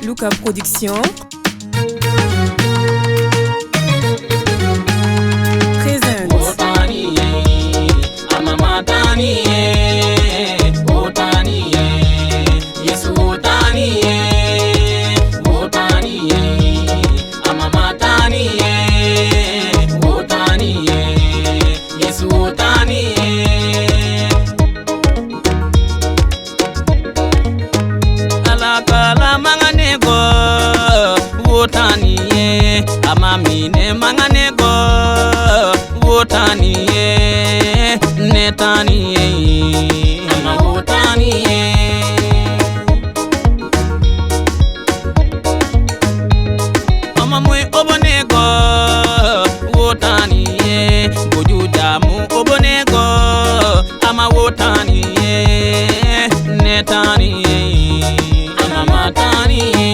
Luca Production présente Wotaniye amamine manganego wotaniye netaniye ama wotaniye ama mwe obonego wotaniye bojujamu obonego ama wotaniye netaniye ama mataniye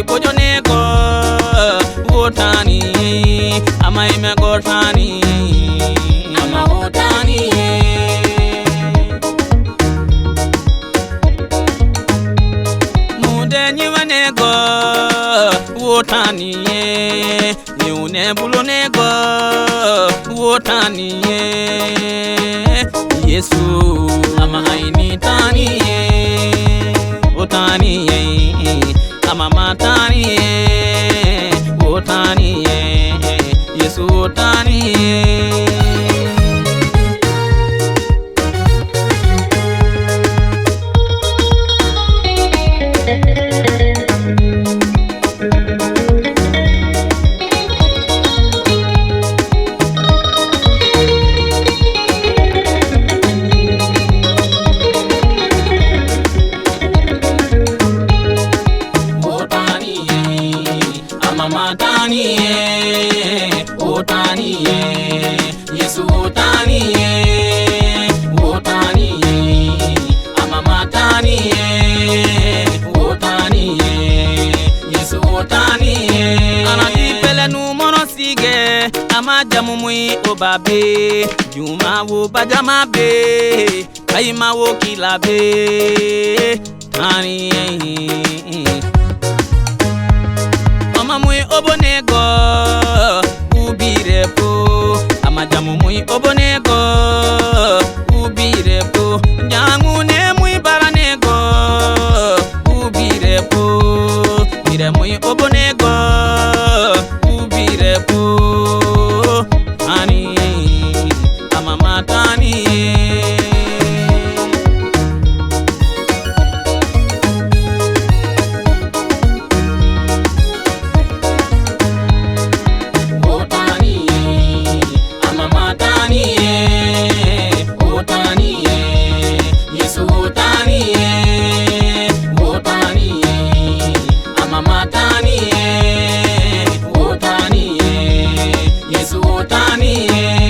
Bojonego wotani ama ime gotani ama wotani mude nyiwanego wotani niune bulonego wotani Yesu ama aini tani wotani ama matani wotani Yesu wotani Mataniye, wotaniye, Yesu wotaniye, wotaniye, ama mataniye, wotaniye, Yesu wotaniye. Anadipele nu monosige, ama jamumui obabe, juma wo bajamabe, kaima wo kilabe, taniye. Mui obonego ubirepo amajamu mui obonego ubirepo nyangune mui baranego ubirepo mire mui obonego ubirepo ani amamatani Yesu wotaniye